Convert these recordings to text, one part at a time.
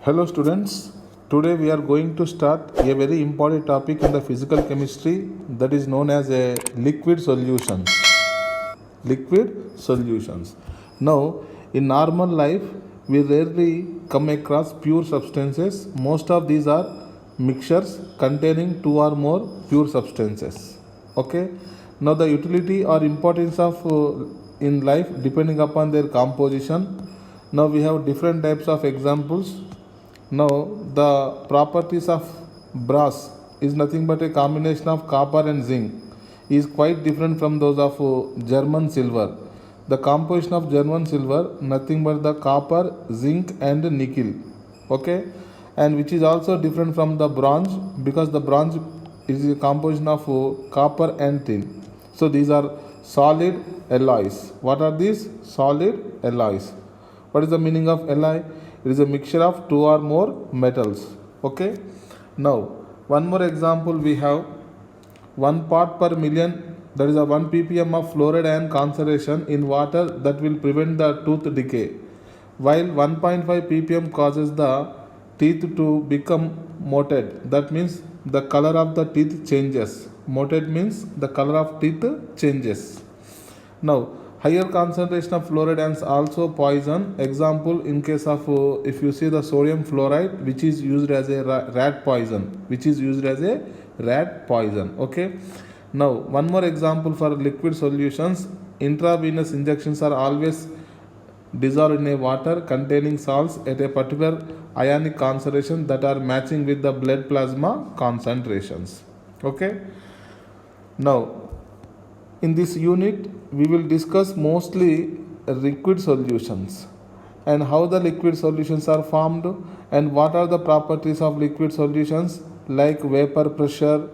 Hello students, today we are going to start a very important topic in the physical chemistry that is known as a liquid solutions. Liquid solutions. Now, in normal life, we rarely come across pure substances. Most of these are mixtures containing two or more pure substances. Okay. Now, the utility or importance of in life depending upon their composition. Now, we have different types of examples. Now, the properties of brass is nothing but a combination of copper and zinc is quite different from those of German silver. The composition of German silver nothing but the copper, zinc and nickel. Okay, and which is also different from the bronze because the bronze is a composition of copper and tin. So these are solid alloys. What are these? Solid alloys. What is the meaning of alloy? It is a mixture of two or more metals. Okay. Now, one more example we have 1 part per million, that is a 1 ppm of fluoride ion concentration in water that will prevent the tooth decay, while 1.5 ppm causes the teeth to become mottled. That means the color of the teeth changes. Mottled means the color of teeth changes. Now, higher concentration of fluoride ions also poison. Example, in case of if you see the sodium fluoride, which is used as a rat poison, Okay. Now, one more example for liquid solutions. Intravenous injections are always dissolved in a water containing salts at a particular ionic concentration that are matching with the blood plasma concentrations. Okay. Now, in this unit, we will discuss mostly liquid solutions and how the liquid solutions are formed and what are the properties of liquid solutions like vapor pressure,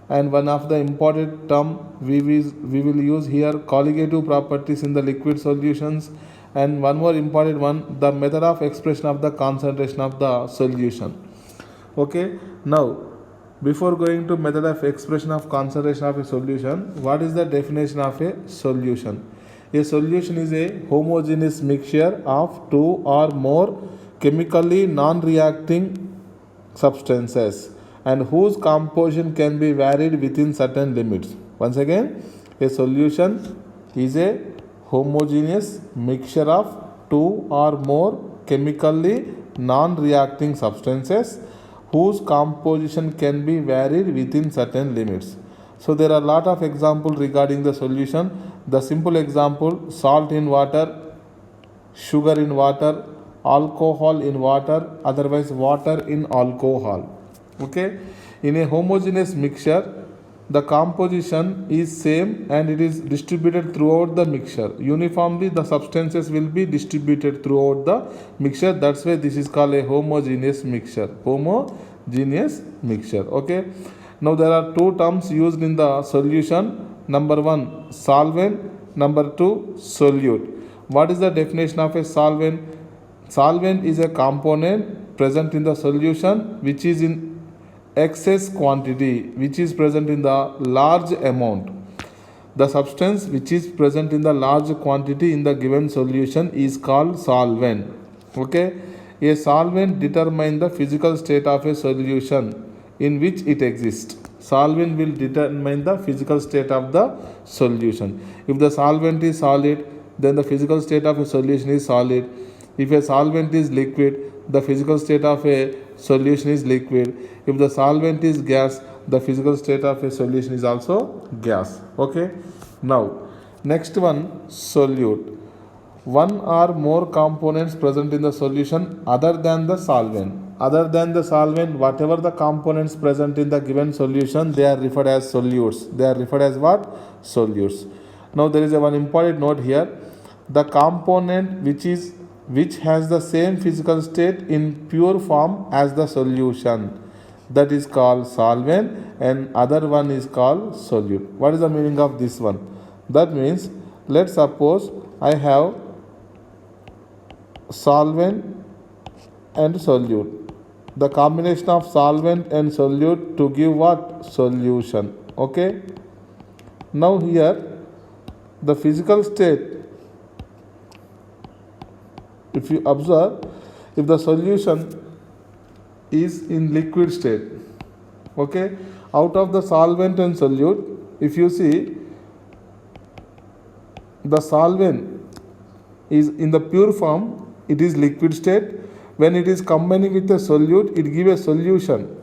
and one of the important term we will use here colligative properties in the liquid solutions, and one more important one, the method of expression of the concentration of the solution. Okay. Now, before going to method of expression of concentration of a solution, what is the definition of a solution? A solution is a homogeneous mixture of two or more chemically non-reacting substances and whose composition can be varied within certain limits. Once again, a solution is a homogeneous mixture of two or more chemically non-reacting substances whose composition can be varied within certain limits. So there are a lot of examples regarding the solution. The simple example, salt in water, sugar in water, alcohol in water, otherwise water in alcohol. Okay. In a homogeneous mixture, the composition is same and it is distributed throughout the mixture. Uniformly the substances will be distributed throughout the mixture. That's why this is called a homogeneous mixture. Okay. Now there are two terms used in the solution. Number one, solvent. Number two, solute. What is the definition of a solvent? Solvent is a component present in the solution which is in excess quantity, which is present in the large amount. The substance which is present in the large quantity in the given solution is called solvent. Okay. A solvent determines the physical state of a solution in which it exists. Solvent will determine the physical state of the solution. If the solvent is solid, then the physical state of a solution is solid. If a solvent is liquid, the physical state of a solution is liquid. If the solvent is gas, the physical state of a solution is also gas. Okay. Now, next one, solute. One or more components present in the solution other than the solvent. Other than the solvent, whatever the components present in the given solution, they are referred as solutes. They are referred as what? Solutes. Now, there is one important note here. The component which has the same physical state in pure form as the solution, that is called solvent, and other one is called solute. What is the meaning of this one? That means, let's suppose I have solvent and solute. The combination of solvent and solute to give what? Solution. Okay. Now here the physical state, if you observe, if the solution is in liquid state. Okay, out of the solvent and solute, if you see, the solvent is in the pure form, it is liquid state. When it is combining with a solute, it gives a solution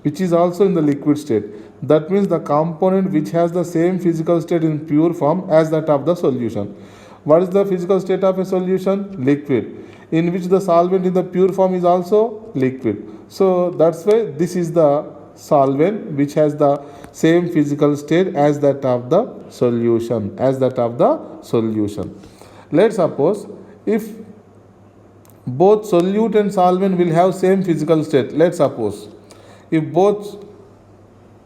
which is also in the liquid state. That means the component which has the same physical state in pure form as that of the solution. What is the physical state of a solution? Liquid, in which the solvent in the pure form is also liquid. So that's why this is the solvent which has the same physical state as that of the solution, Let's suppose if both solute and solvent will have same physical state. Let's suppose if both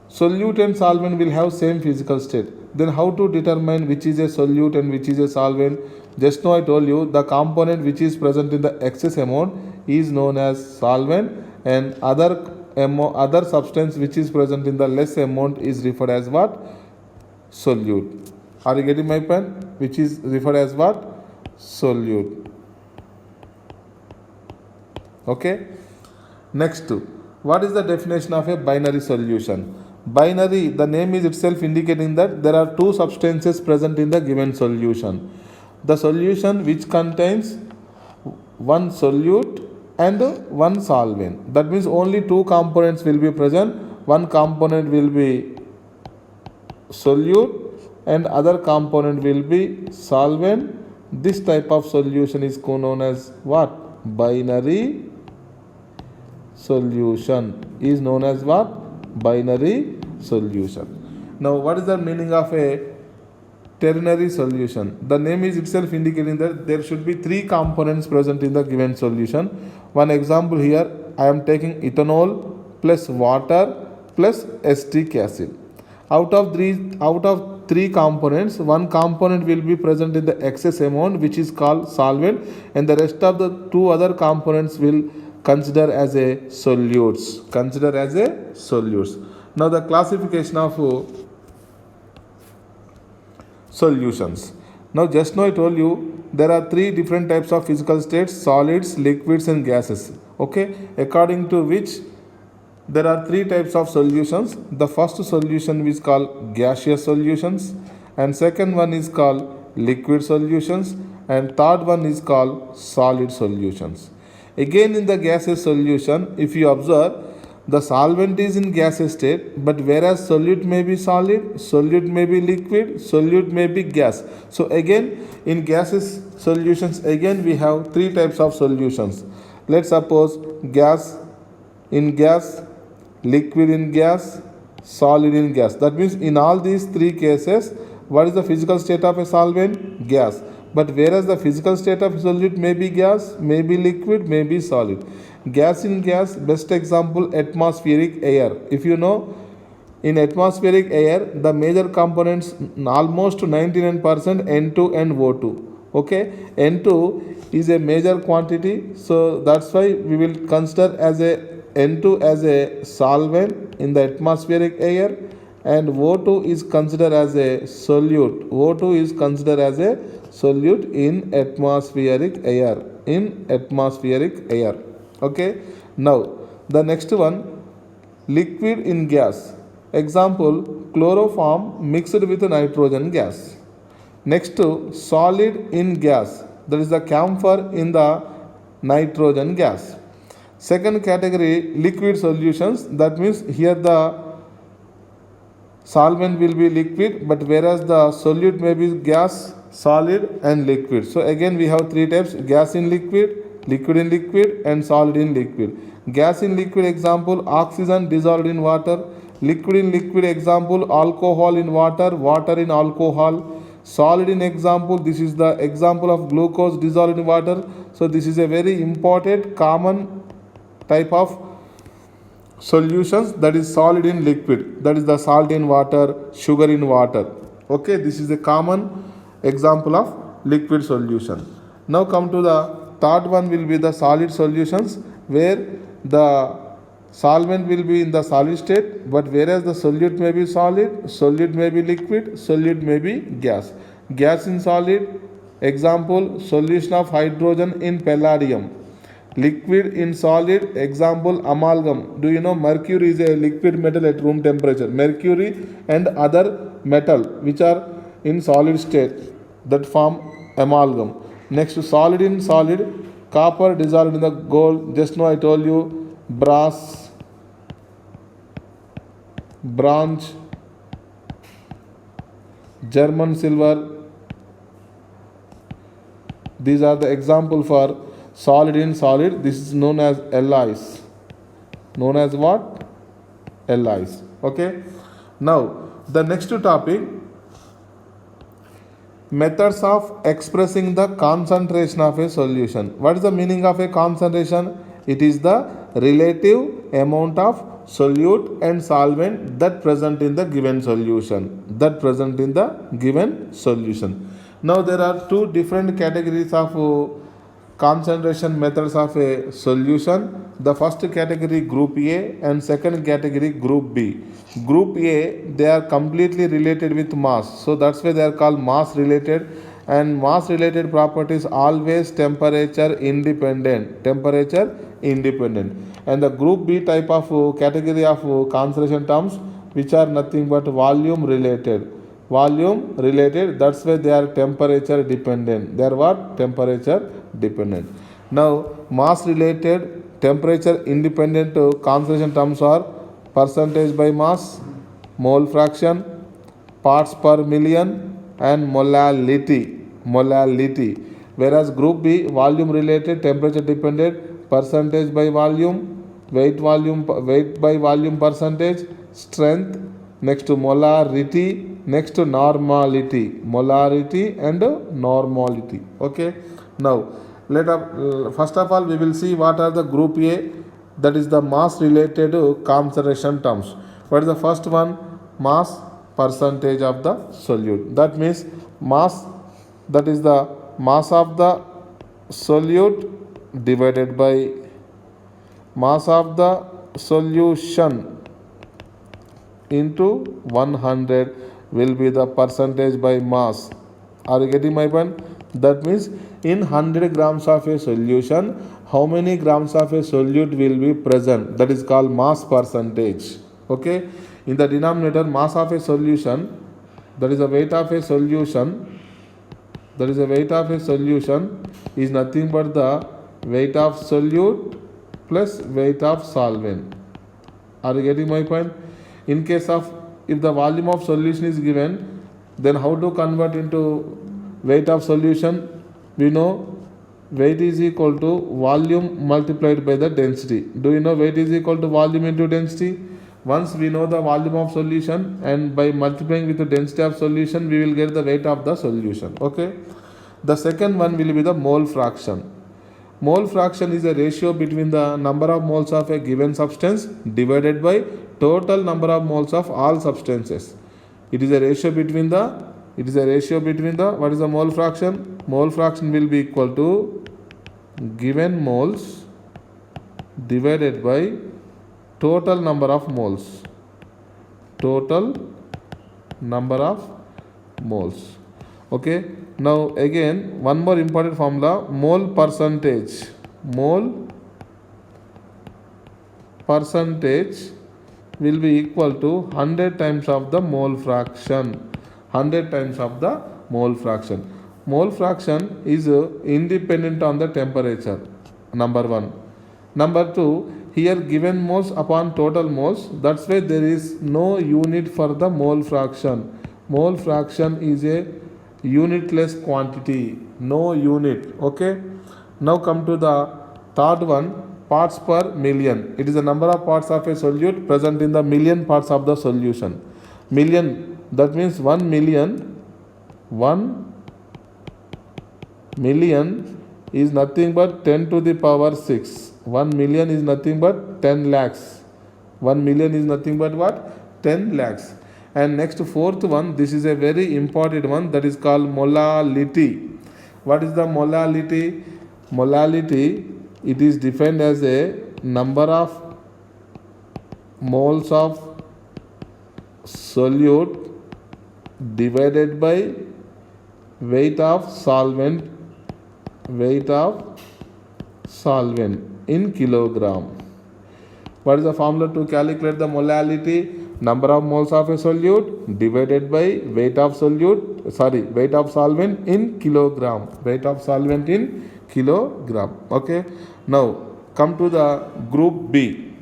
solute and solvent will have same physical state, then how to determine which is a solute and which is a solvent? Just now I told you the component which is present in the excess amount is known as solvent, and other substance which is present in the less amount is referred as what? Solute. Are you getting my point? Which is referred as what? Solute. Okay. Next, what is the definition of a binary solution? Binary, the name is itself indicating that there are two substances present in the given solution. The solution which contains one solute and one solvent. That means only two components will be present. One component will be solute and other component will be solvent. This type of solution is known as what? Binary solution is known as what? Binary solution. Now, what is the meaning of a ternary solution? The name is itself indicating that there should be three components present in the given solution. One example here, I am taking ethanol plus water plus acetic acid. Out of three components, one component will be present in the excess amount, which is called solvent, and the rest of the two other components will consider as a solutes. Now the classification of solutions. Now just now I told you there are three different types of physical states: solids, liquids and gases. Okay, according to which there are three types of solutions. The first solution is called gaseous solutions, and second one is called liquid solutions, and third one is called solid solutions. Again, in the gaseous solution, if you observe, the solvent is in gaseous state, but whereas solute may be solid, solute may be liquid, solute may be gas. So again, in gaseous solutions, again we have three types of solutions. Let's suppose gas in gas, liquid in gas, solid in gas. That means in all these three cases, what is the physical state of a solvent? Gas. But whereas the physical state of solute may be gas, may be liquid, may be solid. Gas in gas, best example, atmospheric air. If you know, in atmospheric air, the major components almost 99% N2 and O2. Okay, N2 is a major quantity, so that's why we will consider as a N2 as a solvent in the atmospheric air, and O2 is considered as a solute. O2 is considered as a solute in atmospheric air. Okay. Now the next one, liquid in gas. Example, chloroform mixed with nitrogen gas. Next, solid in gas, that is the camphor in the nitrogen gas. Second category, liquid solutions. That means here the solvent will be liquid, but whereas the solute may be gas, solid and liquid. So again we have three types: gas in liquid, liquid in liquid and solid in liquid. Gas in liquid, example, oxygen dissolved in water. Liquid in liquid, example, alcohol in water, water in alcohol. Solid in example, this is the example of glucose dissolved in water. So this is a very important common type of solutions, that is solid in liquid, that is the salt in water, sugar in water. Okay, this is a common example of liquid solution. Now come to the third one, will be the solid solutions, where the solvent will be in the solid state, but whereas the solute may be solid, solute may be liquid, solute may be gas. Gas in solid, example, solution of hydrogen in palladium. Liquid in solid, example amalgam. Do you know mercury is a liquid metal at room temperature? Mercury and other metal which are in solid state, that form amalgam. Next, solid in solid, copper dissolved in the gold. Just now I told you brass, bronze, German silver. These are the example for solid in solid. This is known as alloys. Known as what? Alloys. Okay. Now the next topic, methods of expressing the concentration of a solution. What is the meaning of a concentration? It is the relative amount of solute and solvent that present in the given solution. That present in the given solution. Now there are two different categories of concentration methods of a solution. The first category group A and second category group B. Group A, they are completely related with mass, so that's why they are called mass related, and mass related properties always temperature independent. And the group B type of category of concentration terms which are nothing but volume related, that's why they are temperature dependent. They are what? Temperature dependent. Now mass related temperature independent concentration terms are percentage by mass, mole fraction, parts per million, and molality. Whereas group B, volume related temperature dependent, percentage by volume, weight by volume percentage, strength, next to molarity, next to normality. Molarity and normality. Okay. Now first of all we will see what are the group A, that is the mass related concentration terms. What is the first one? Mass percentage of the solute. That means mass, that is the mass of the solute divided by mass of the solution into 100 will be the percentage by mass. Are you getting my point? That means in 100 grams of a solution, how many grams of a solute will be present? That is called mass percentage. Okay. In the denominator, mass of a solution, that is the weight of a solution, is nothing but the weight of solute plus weight of solvent. Are you getting my point? In case of, if the volume of solution is given, then how to convert into weight of solution? We know weight is equal to volume multiplied by the density. Do you know weight is equal to volume into density? Once we know the volume of solution, and by multiplying with the density of solution, we will get the weight of the solution. Okay. The second one will be the mole fraction. Mole fraction is a ratio between the number of moles of a given substance divided by total number of moles of all substances. It is a ratio between the, what is the mole fraction? Mole fraction will be equal to given moles divided by total number of moles. Okay. Now again one more important formula, mole percentage will be equal to 100 times of the mole fraction. Mole fraction is independent on the temperature, number one. Number two, here given moles upon total moles, that's why there is no unit for the mole fraction. Mole fraction is a unitless quantity, no unit. Okay. Now come to the third one, parts per million. It is the number of parts of a solute present in the million parts of the solution. Million, that means 1 million is nothing but 10 to the power 6. 1 million is nothing but 10 lakhs. 1 million is nothing but what? 10 lakhs. And next, fourth one, this is a very important one, that is called molality. What is the molality? Molality, it is defined as a number of moles of solute divided by weight of solvent solvent in kilogram. What is the formula to calculate the molality? Number of moles of a solute divided by weight of weight of solvent in kilogram. Weight of solvent in kilogram. Okay. Now come to the group B.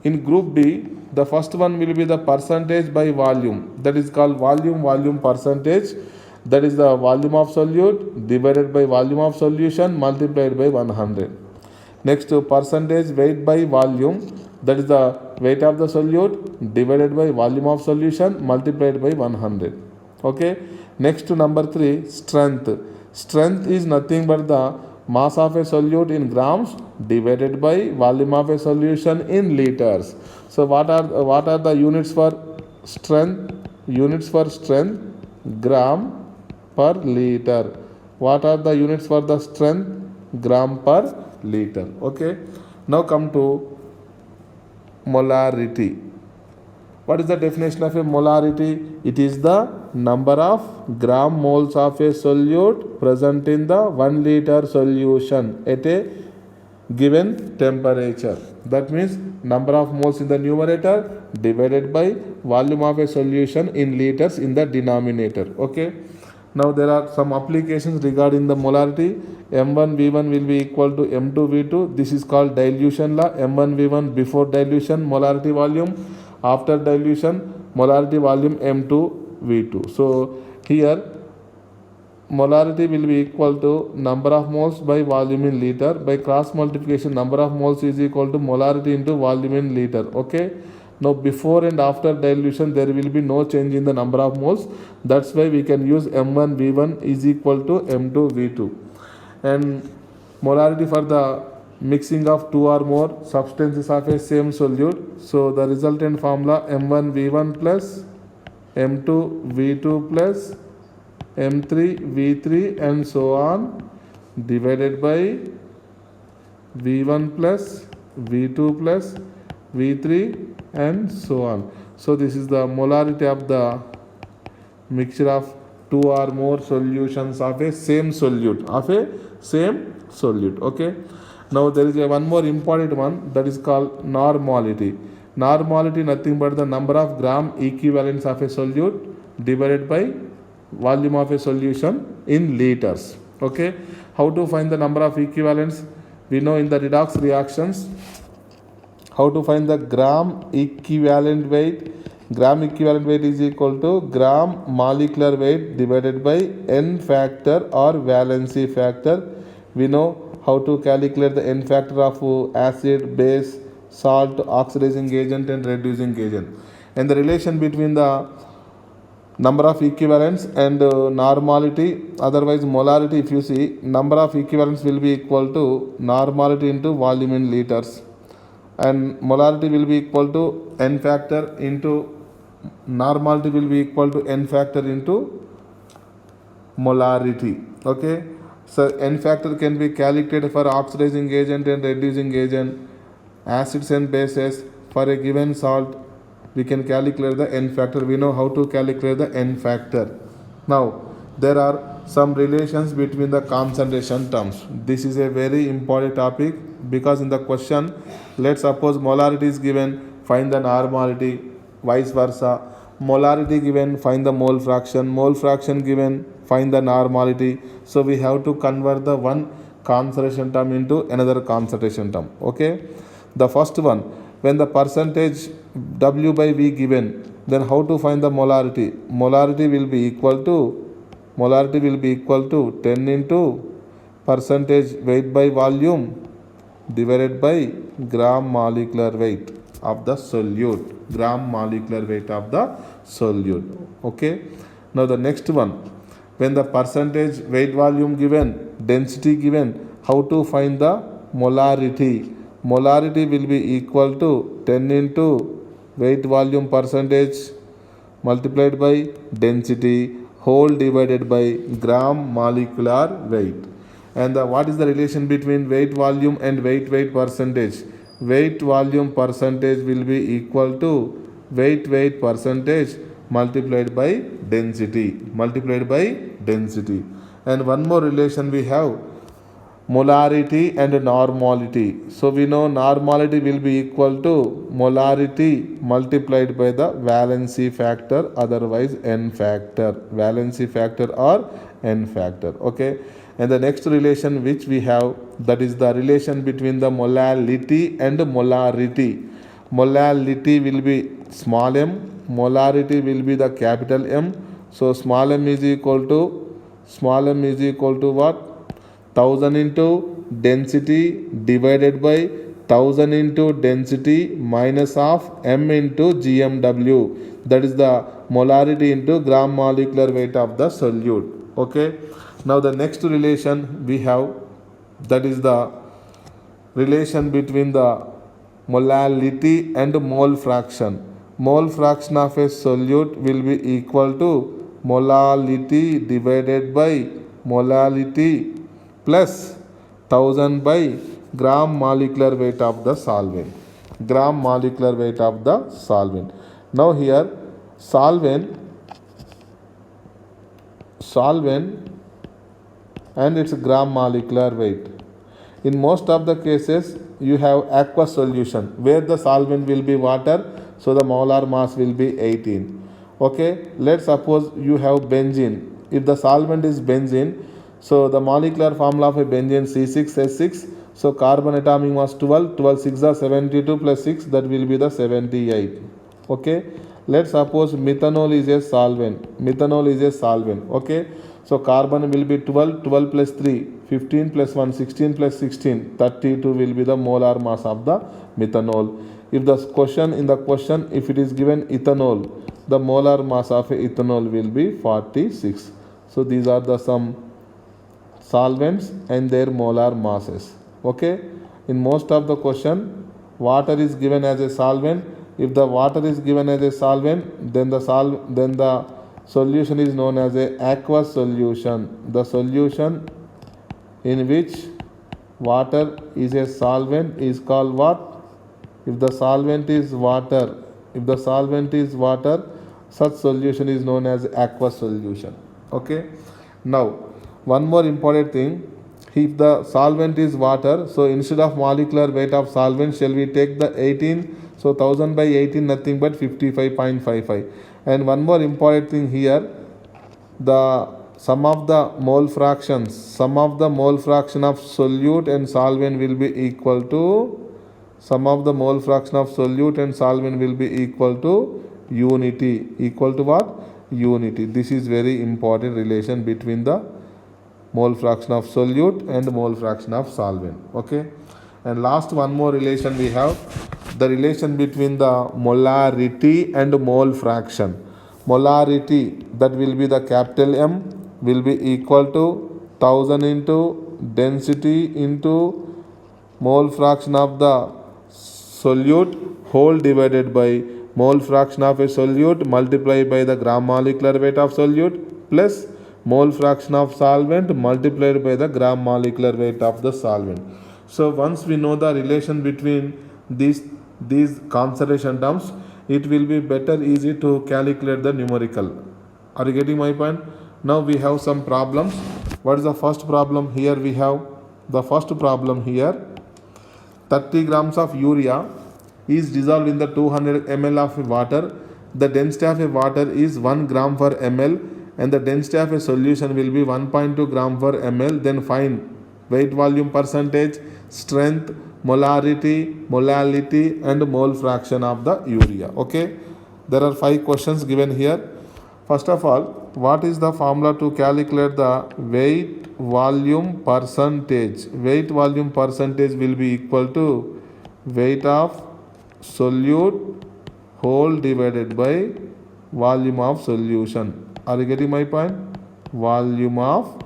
In group B, the first one will be the percentage by volume. That is called volume percentage. That is the volume of solute divided by volume of solution multiplied by 100. Next, percentage weight by volume. That is the weight of the solute divided by volume of solution multiplied by 100. Okay. Next to number 3, strength. Strength is nothing but the mass of a solute in grams divided by volume of a solution in liters. So what are the units for strength? Units for strength, gram per liter. What are the units for the strength? Gram per liter. Okay. Now come to molarity. What is the definition of a molarity? It is the number of gram moles of a solute present in the 1 liter solution at a given temperature. That means number of moles in the numerator divided by volume of a solution in liters in the denominator. Okay. Now there are some applications regarding the molarity. M1 V1 will be equal to M2 V2. This is called dilution law. M1 V1 before dilution molarity volume, after dilution molarity volume M2 V2. So here molarity will be equal to number of moles by volume in liter. By cross multiplication, number of moles is equal to molarity into volume in liter. Okay. Now before and after dilution there will be no change in the number of moles. That's why we can use M1 V1 is equal to M2 V2. And molarity for the mixing of 2 or more substances of a same solute. So the resultant formula M1 V1 plus M2 V2 plus M3 V3 and so on divided by V1 plus V2 plus V3 and so on. So this is the molarity of the mixture of 2 or more solutions of a same solute. Okay. Now there is one more important one, that is called normality. Normality nothing but the number of gram equivalents of a solute divided by volume of a solution in liters. Okay. How to find the number of equivalents? We know in the redox reactions how to find the gram equivalent weight. Gram equivalent weight is equal to gram molecular weight divided by N factor or valency factor. We know how to calculate the N factor of acid, base, salt, oxidizing agent and reducing agent. And the relation between the number of equivalents and normality, otherwise molarity, if you see, number of equivalents will be equal to normality into volume in liters. And molarity will be equal to N factor into normality will be equal to N factor into molarity. Okay. So N factor can be calculated for oxidizing agent and reducing agent, acids and bases. For a given salt, we can calculate the N factor. We know how to calculate the N factor. Now there are some relations between the concentration terms. This is a very important topic because in the question, let's suppose molarity is given, find the normality, vice versa. Molarity given, find the mole fraction given, find the normality. So we have to convert the one concentration term into another concentration term. Okay. The first one, when the percentage W by V given, then how to find the molarity? Molarity will be equal to 10 into percentage weight by volume divided by gram molecular weight of the solute. Gram molecular weight of the solute. Okay. Now the next one, when the percentage weight volume given, density given, how to find the molarity? Molarity will be equal to 10 into weight volume percentage multiplied by density whole divided by gram molecular weight. And what is the relation between weight volume and weight percentage? Weight volume percentage will be equal to weight percentage multiplied by density. And one more relation we have, molarity and normality. So we know normality will be equal to molarity multiplied by the valency factor, otherwise n factor, valency factor or n factor. Okay, and the next relation which we have, that is the relation between the molality and molarity. Molality will be small m, molarity will be the capital M. So small m is equal to what? 1000 into density divided by 1000 into density minus of m into GMW, that is the molarity into gram molecular weight of the solute. Okay, now the next relation we have, that is the relation between the molality and mole fraction. Mole fraction of a solute will be equal to molality divided by molality plus 1000 by gram molecular weight of the solvent. Gram molecular weight of the solvent. Now here solvent and its gram molecular weight. In most of the cases you have aqueous solution where the solvent will be water, so the molar mass will be 18. Okay, let's suppose you have benzene. If the solvent is benzene, so the molecular formula of a benzene C6H6, so carbon atomic mass 12, 12 6 are 72 plus 6, that will be the 78. Okay, let's suppose methanol is a solvent. Okay, so carbon will be 12, 12 plus 3, 15 plus 1, 16 plus 16, 32 will be the molar mass of the methanol. If the question if it is given ethanol, the molar mass of ethanol will be 46. So these are the some solvents and their molar masses. Okay, in most of the question water is given as a solvent. If the water is given as a solvent, then the solution is known as a aqueous solution. The solution in which water is a solvent is called what? If the solvent is water, such solution is known as aqueous solution. Okay, now one more important thing, if the solvent is water, so instead of molecular weight of solvent, shall we take the 18? So 1000 by 18 nothing but 55.55. And one more important thing here, the sum of the mole fraction of solute and solvent will be equal to unity. Equal to what? Unity. This is very important relation between the mole fraction of solute and mole fraction of solvent. Okay, and last one more relation we have, the relation between the molarity and mole fraction. Molarity, that will be the capital M, will be equal to 1000 into density into mole fraction of the solute whole divided by mole fraction of a solute multiplied by the gram molecular weight of solute plus mole fraction of solvent multiplied by the gram molecular weight of the solvent. So once we know the relation between these concentration terms, it will be better easy to calculate the numerical. Are you getting my point? Now we have some problems. What is the first problem? Here we have the first problem here. 30 grams of urea is dissolved in the 200 ml of water. The density of a water is 1 gram per ml and the density of a solution will be 1.2 gram per ml. Then find weight volume percentage, strength, molarity, molality and mole fraction of the urea. Okay, there are 5 questions given here. First of all, what is the formula to calculate the weight volume percentage? Weight volume percentage will be equal to weight of solute whole divided by volume of solution. Are you getting my point? Volume of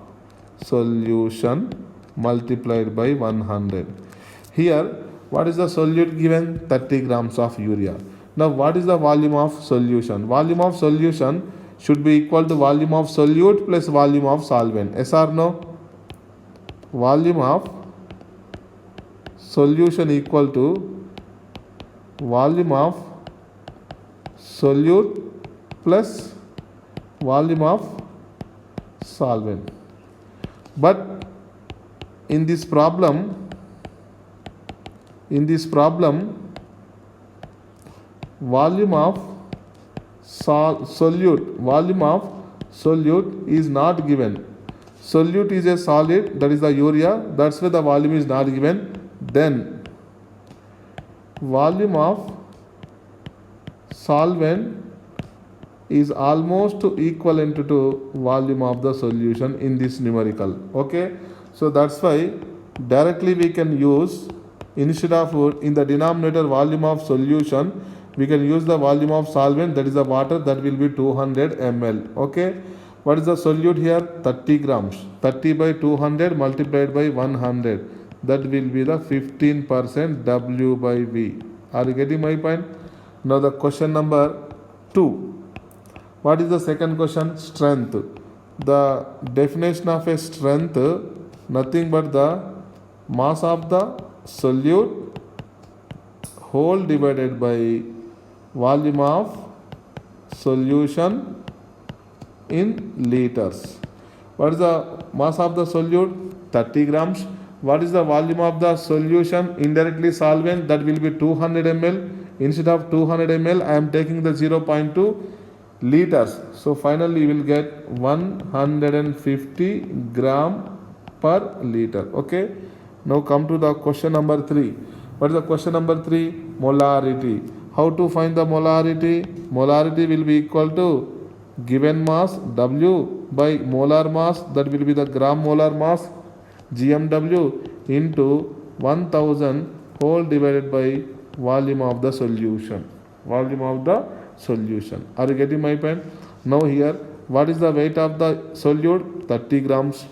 solution multiplied by 100. Here, what is the solute given? 30 grams of urea. Now, what is the volume of solution? Volume of solution should be equal to volume of solute plus volume of solvent. Yes or no? Volume of solution equal to volume of solute plus volume of solvent. But in this problem, volume of solute is not given. Solute is a solid, that is the urea, that's why the volume is not given. Then volume of solvent is almost equivalent to volume of the solution in this numerical. Okay, so that's why directly we can use, instead of in the denominator volume of solution, we can use the volume of solvent, that is the water, that will be 200 ml. Okay, what is the solute here? 30 grams. 30 by 200 multiplied by 100, that will be the 15% W by V. Are you getting my point? Now the question number 2. What is the second question? Strength. The definition of a strength, nothing but the mass of the solute whole divided by volume of solution in liters. What is the mass of the solute? 30 grams. What is the volume of the solution indirectly solvent? That will be 200 ml. Instead of 200 ml, I am taking the 0.2 liters. So finally you will get 150 gram per liter. Okay. Now come to the question number 3. What is the question number 3? Molarity. How to find the molarity? Molarity will be equal to given mass W by molar mass, that will be the gram molar mass, GMW, into 1000 whole divided by volume of the solution. Volume of the solution. Are you getting my point? Now here, what is the weight of the solute? 30 grams.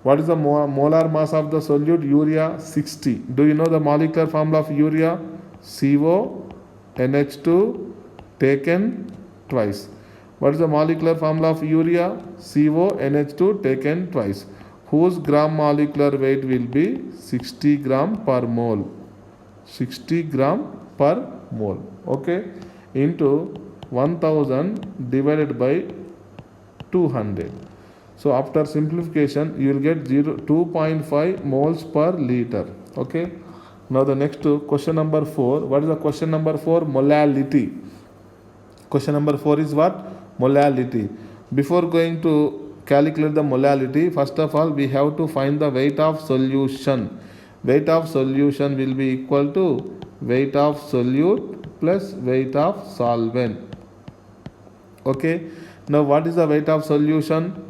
What is the molar mass of the solute? Urea, 60. Do you know the molecular formula of urea? CO NH2 taken twice. What is the molecular formula of urea? CO NH2 taken twice. Whose gram molecular weight will be 60 gram per mole. 60 gram per mole. Okay. Into 1000 divided by 200. So after simplification, you will get 2.5 moles per liter. Okay. Now the next question number 4. What is the question number 4? Molality. Question number 4 is what? Molality. Before going to calculate the molality, first of all we have to find the weight of solution. Weight of solution will be equal to weight of solute plus weight of solvent. Okay. Now what is the weight of solution?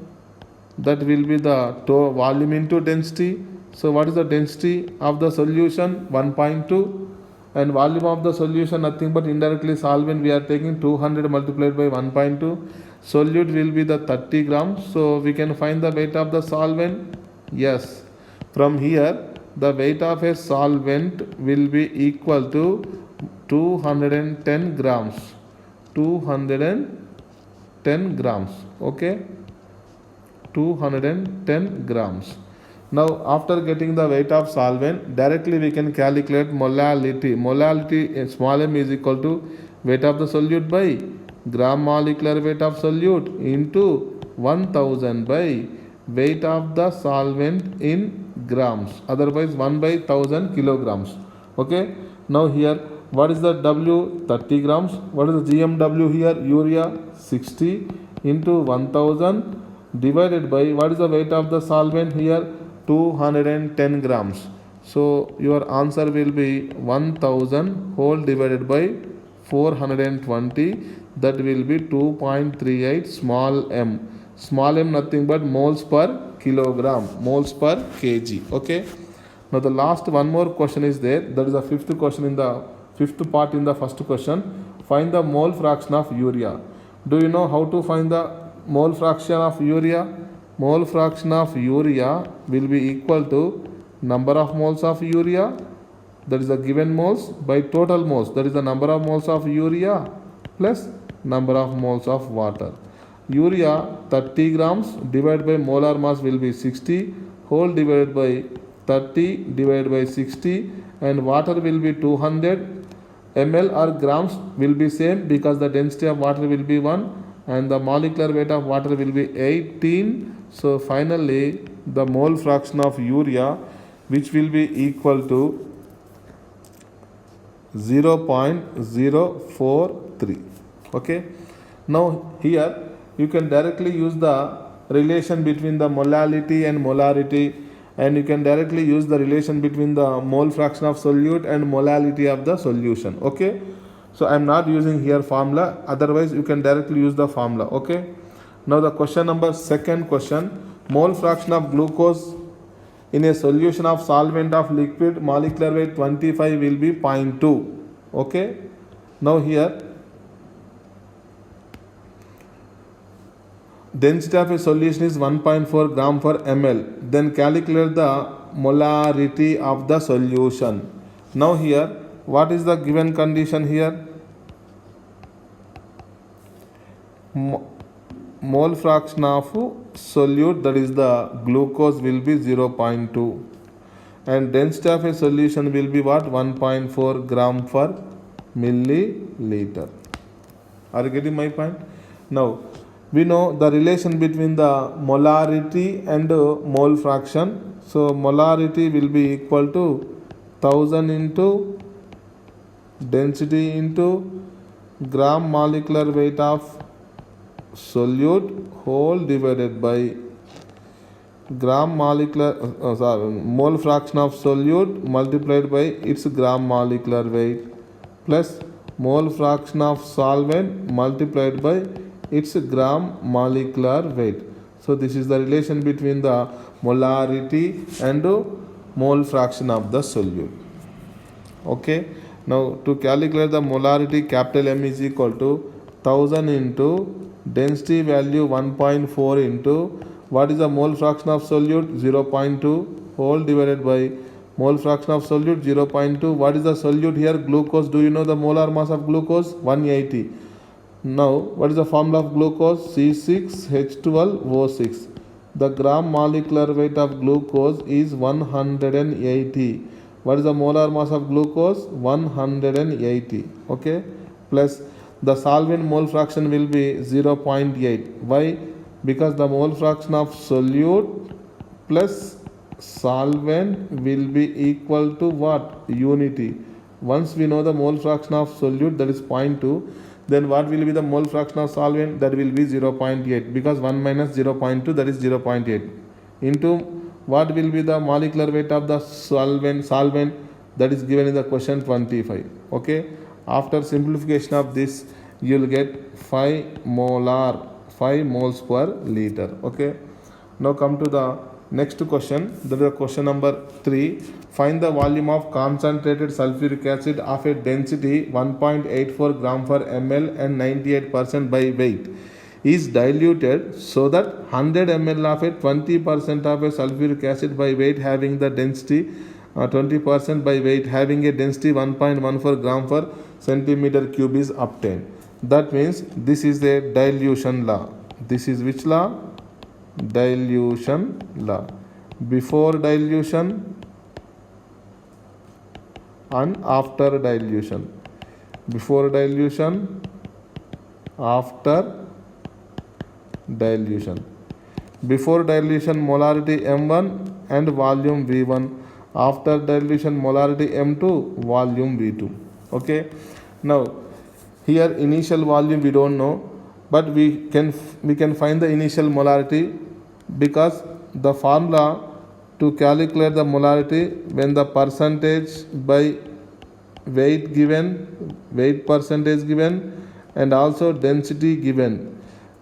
That will be the volume into density. So what is the density of the solution? 1.2. And volume of the solution, nothing but indirectly solvent, we are taking 200 multiplied by 1.2. Solute will be the 30 grams. So we can find the weight of the solvent. Yes. From here, the weight of a solvent will be equal to 210 grams. 210 grams. Okay. 210 grams. Now after getting the weight of solvent, directly we can calculate molality. Molality, small m, is equal to weight of the solute by gram molecular weight of solute into 1000 by weight of the solvent in grams, otherwise 1 by 1000 kilograms. Okay. Now here, what is the W? 30 grams. What is the GMW here? Urea, 60 into 1000 divided by, what is the weight of the solvent here? 210 grams. So your answer will be 1000 whole divided by 420, that will be 2.38 small m. Small m, nothing but moles per kilogram, moles per kg. Okay. Now the last one more question is there. That is the fifth question in the fifth part in the first question. Find the mole fraction of urea. Do you know how to find the mole fraction of urea? Mole fraction of urea will be equal to number of moles of urea, that is the given moles, by total moles, that is the number of moles of urea plus number of moles of water. Urea 30 grams divided by molar mass will be 60 whole divided by 30 divided by 60, and water will be 200 ml or grams will be same because the density of water will be 1. and the molecular weight of water will be 18. So finally the mole fraction of urea, which will be equal to 0.043. Okay, now here you can directly use the relation between the molality and molarity, and you can directly use the relation between the mole fraction of solute and molality of the solution. Okay, so I am not using here formula, otherwise you can directly use the formula. Okay, now the question number second question, mole fraction of glucose in a solution of solvent of liquid, molecular weight 25 will be 0.2. Okay, now here density of a solution is 1.4 gram per ml. Then calculate the molarity of the solution. Now here, what is the given condition here? Mole fraction of solute, that is the glucose, will be 0.2, and density of a solution will be what? 1.4 gram per milliliter. Are you getting my point? Now we know the relation between the molarity and mole fraction. So molarity will be equal to 1000 into density into gram molecular weight of solute whole divided by gram molecular mole fraction of solute multiplied by its gram molecular weight plus mole fraction of solvent multiplied by its gram molecular weight. So this is the relation between the molarity and mole fraction of the solute. Okay, now to calculate the molarity, capital M is equal to 1000 into density value 1.4 into what is the mole fraction of solute? 0.2 whole divided by mole fraction of solute 0.2. What is the solute here? Glucose. Do you know the molar mass of glucose? 180. Now what is the formula of glucose? C6H12O6. The gram molecular weight of glucose is 180. What is the molar mass of glucose? 180. Okay, plus the solvent mole fraction will be 0.8. Why? Because the mole fraction of solute plus solvent will be equal to what? Unity. Once we know the mole fraction of solute, that is 0.2, then what will be the mole fraction of solvent? That will be 0.8, because 1 minus 0.2, that is 0.8, into what will be the molecular weight of the solvent that is given in the question 25. Okay, after simplification of this, you will get 5 moles per liter. Okay, now come to the next question. That is question number 3. Find the volume of concentrated sulfuric acid of a density 1.84 gram per ml and 98% by weight is diluted so that 100 ml of a 20% of a sulfuric acid by weight having the density 20% by weight having a density 1.14 gram per centimeter cube is obtained. That means this is a dilution law. This is which law? Dilution law. Before dilution and after dilution. Before dilution, after dilution. Before dilution, molarity M1 and volume V1. After dilution, molarity M2, volume V2. Okay, now here initial volume we don't know, but we can find the initial molarity, because the formula to calculate the molarity, when the percentage by weight given, weight percentage given, and also density given.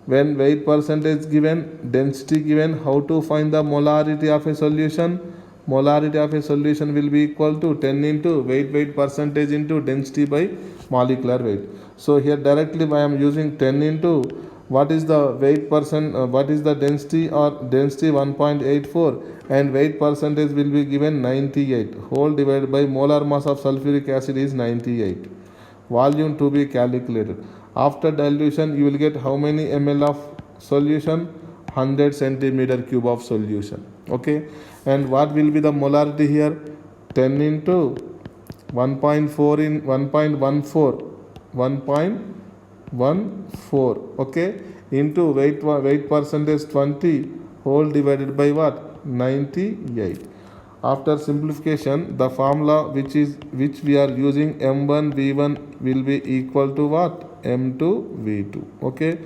When weight percentage given, density given, how to find the molarity of a solution? Molarity of a solution will be equal to 10 into weight percentage into density by molecular weight. So here directly I am using 10 into what is the weight what is the density, or density 1.84, and weight percentage will be given 98 whole divided by molar mass of sulfuric acid is 98. Volume to be calculated. After dilution, you will get how many ml of solution? 100 centimeter cube of solution. Okay, and what will be the molarity here? 10 into 1.4 in 1.14. Okay, into weight percentage 20 whole divided by what? 98. After simplification, the formula which we are using m1 v1 will be equal to what? m2 v2. Okay,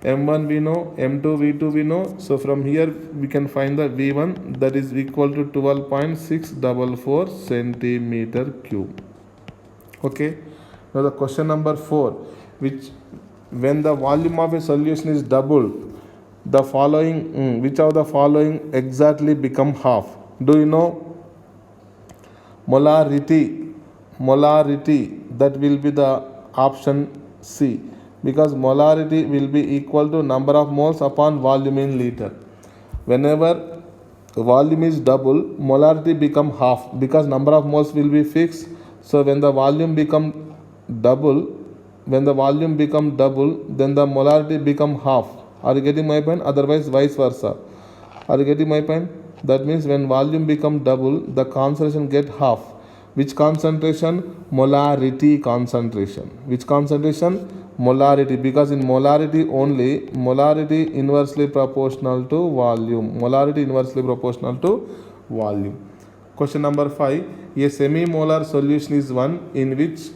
m1 we know, m2 v2 we know. So from here we can find the v1, that is equal to 12.644 centimeter cube. Okay, now the question number 4, which when the volume of a solution is doubled, the following which of the following exactly become half? Do you know? Molarity, that will be the option C, because molarity will be equal to number of moles upon volume in liter. Whenever volume is double, molarity become half, because number of moles will be fixed. So when the volume become double, then the molarity become half. Are you getting my point? Otherwise vice versa. Are you getting my point? That means when volume become double, the concentration get half. Which concentration? Molarity concentration. Which concentration? Molarity, because in molarity only, molarity inversely proportional to volume. Molarity inversely proportional to volume. Question number 5. A semi-molar solution is one in which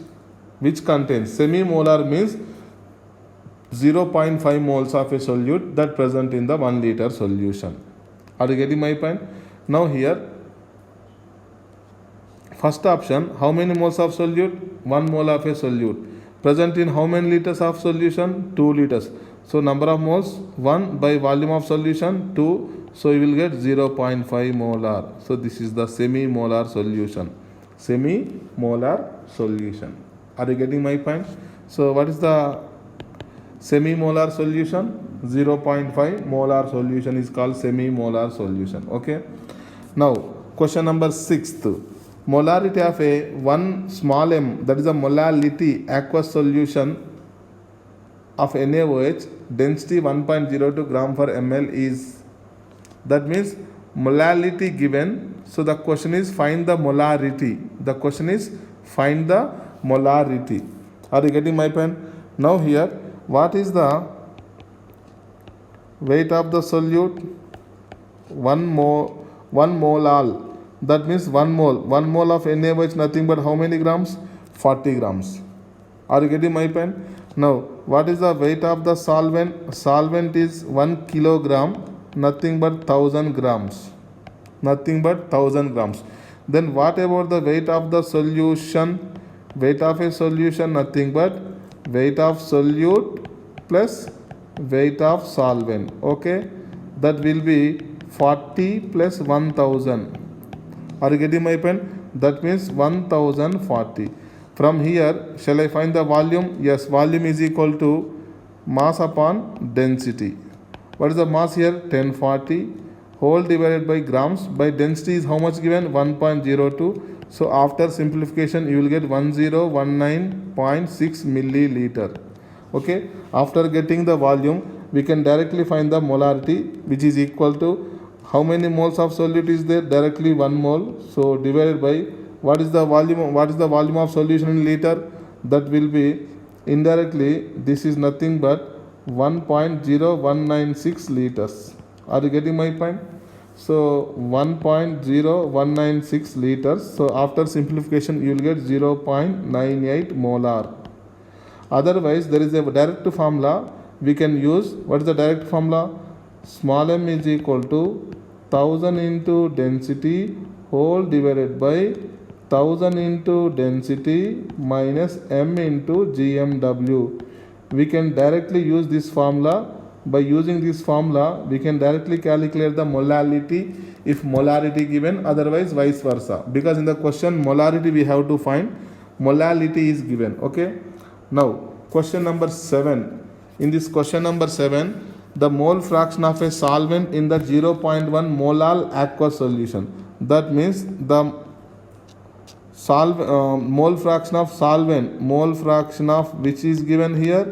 contains, semi-molar means 0.5 moles of a solute that present in the 1 liter solution. Are you getting my point? Now here, first option, how many moles of solute? 1 mole of a solute. Present in how many liters of solution? 2 liters. So number of moles 1 by volume of solution 2. So you will get 0.5 molar. So this is the semi-molar solution. Semi-molar solution. Are you getting my point? So what is the semi-molar solution? 0.5 molar solution is called semi-molar solution. Okay. Now question number 6th. Molarity of a 1 small m, that is a molality aqueous solution of NaOH, density 1.02 gram per ml is, that means molality given. So the question is find the molarity. The question is find the molarity. Are you getting my point? Now here, what is the weight of the solute? 1 mole. That means 1 mole. 1 mole of NaOH nothing but how many grams? 40 grams. Are you getting my point? Now, what is the weight of the solvent? Solvent is 1 kilogram, nothing but 1000 grams. Nothing but 1000 grams. Then what about the weight of the solution? Weight of a solution nothing but weight of solute plus weight of solvent. Okay, that will be 40 plus 1000. Are you getting my point? That means 1040. From here, shall I find the volume? Yes, volume is equal to mass upon density. What is the mass here? 1040 whole divided by grams. By density is how much given? 1.02. So after simplification, you will get 1019.6 milliliter. Okay. After getting the volume, we can directly find the molarity, which is equal to how many moles of solute is there? Directly 1 mole. So divided by what is the volume? What is the volume of solution in liter? That will be indirectly, this is nothing but 1.0196 liters. Are you getting my point? So 1.0196 liters. So after simplification, you will get 0.98 molar. Otherwise, there is a direct formula we can use. What is the direct formula? Small m is equal to 1000 into density whole divided by 1000 into density minus m into GMW. We can directly use this formula. By using this formula, we can directly calculate the molality if molarity given, otherwise vice versa. Because in the question molarity we have to find, molality is given. Okay. Now question number 7. In this question number 7, the mole fraction of a solvent in the 0.1 molar aqueous solution. That means the mole fraction of solvent, mole fraction of which is given here,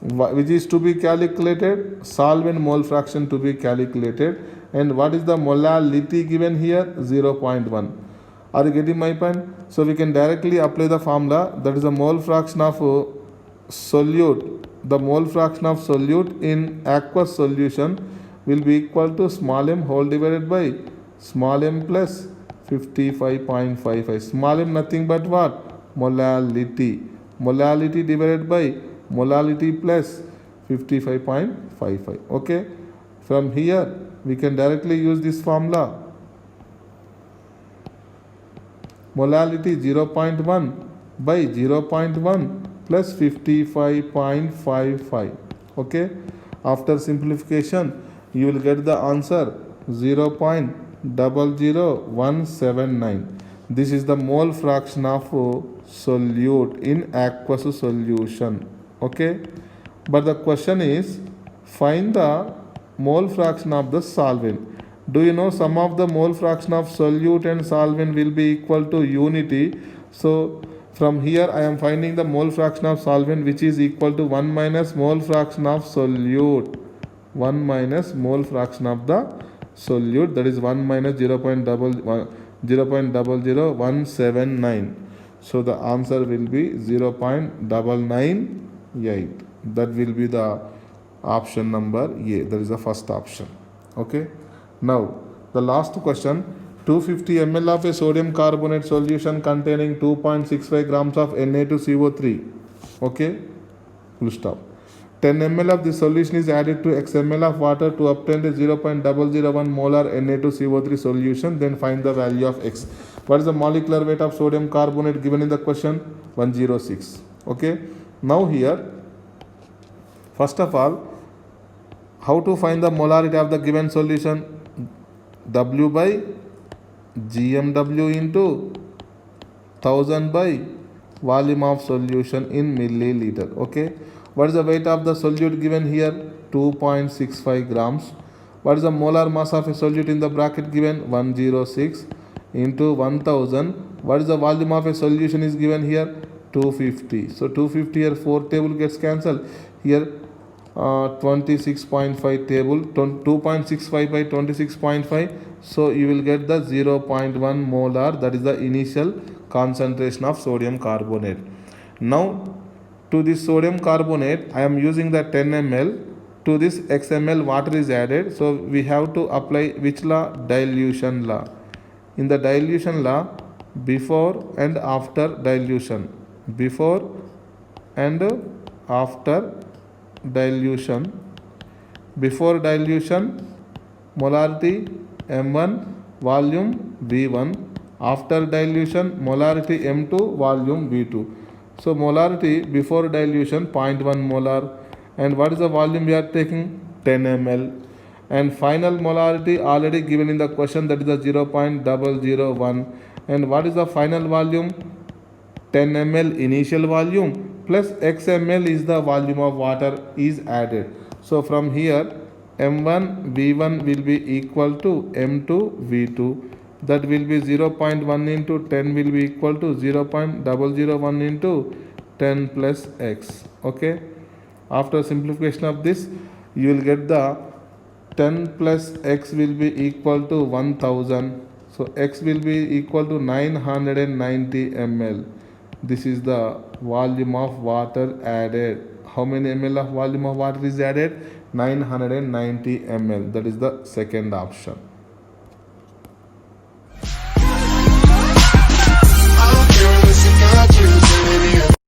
which is to be calculated, solvent mole fraction to be calculated, and what is the molality given here? 0.1. Are you getting my point? So we can directly apply the formula, that is the mole fraction of solute the mole fraction of solute in aqueous solution will be equal to small m whole divided by small m plus 55.55. Small m nothing but what? Molality. Molality divided by molality plus 55.55. Okay. From here we can directly use this formula. Molality 0.1 by 0.1 plus 55.55. Okay. After simplification you will get the answer 0.00179. This is the mole fraction of solute in aqueous solution. Okay. But the question is, find the mole fraction of the solvent. Do you know sum of the mole fraction of solute and solvent will be equal to unity? So from here I am finding the mole fraction of solvent, which is equal to 1 minus mole fraction of solute. 1 minus mole fraction of the solute, that is 1 minus 0.00179. So the answer will be 0.998. That will be the option number A. That is the first option. Okay. Now the last question. 250 ml of a sodium carbonate solution containing 2.65 grams of Na2CO3. Okay. Full stop. 10 ml of the solution is added to X ml of water to obtain the 0.001 molar Na2CO3 solution. Then find the value of X. What is the molecular weight of sodium carbonate given in the question? 106. Okay. Now here, first of all, how to find the molarity of the given solution? W by GMW into 1000 by volume of solution in milliliter. Okay. What is the weight of the solute given here? 2.65 grams. What is the molar mass of a solute in the bracket given? 106 into 1000. What is the volume of a solution is given here? 250. So 250 here, 4 table gets cancelled. Here 26.5 table, 2.65 by 26.5. So you will get the 0.1 molar, that is the initial concentration of sodium carbonate. Now to this sodium carbonate I am using the 10 ml. To this XML water is added. So we have to apply which law? Dilution law. In the dilution law, before and after dilution. Before and after dilution. Before dilution, molarity M1, volume V1. After dilution, molarity M2, volume V2. So molarity before dilution 0.1 molar. And what is the volume we are taking? 10 ml. And final molarity already given in the question, that is the 0.001. And what is the final volume? 10 ml initial volume plus XML is the volume of water is added. So from here M1 V1 will be equal to M2 V2. That will be 0.1 into 10 will be equal to 0.001 into 10 plus X. Okay. After simplification of this, you will get the 10 plus X will be equal to 1000. So X will be equal to 990 ml. This is the volume of water added. How many ml of volume of water is added? 990 ml. That is the second option.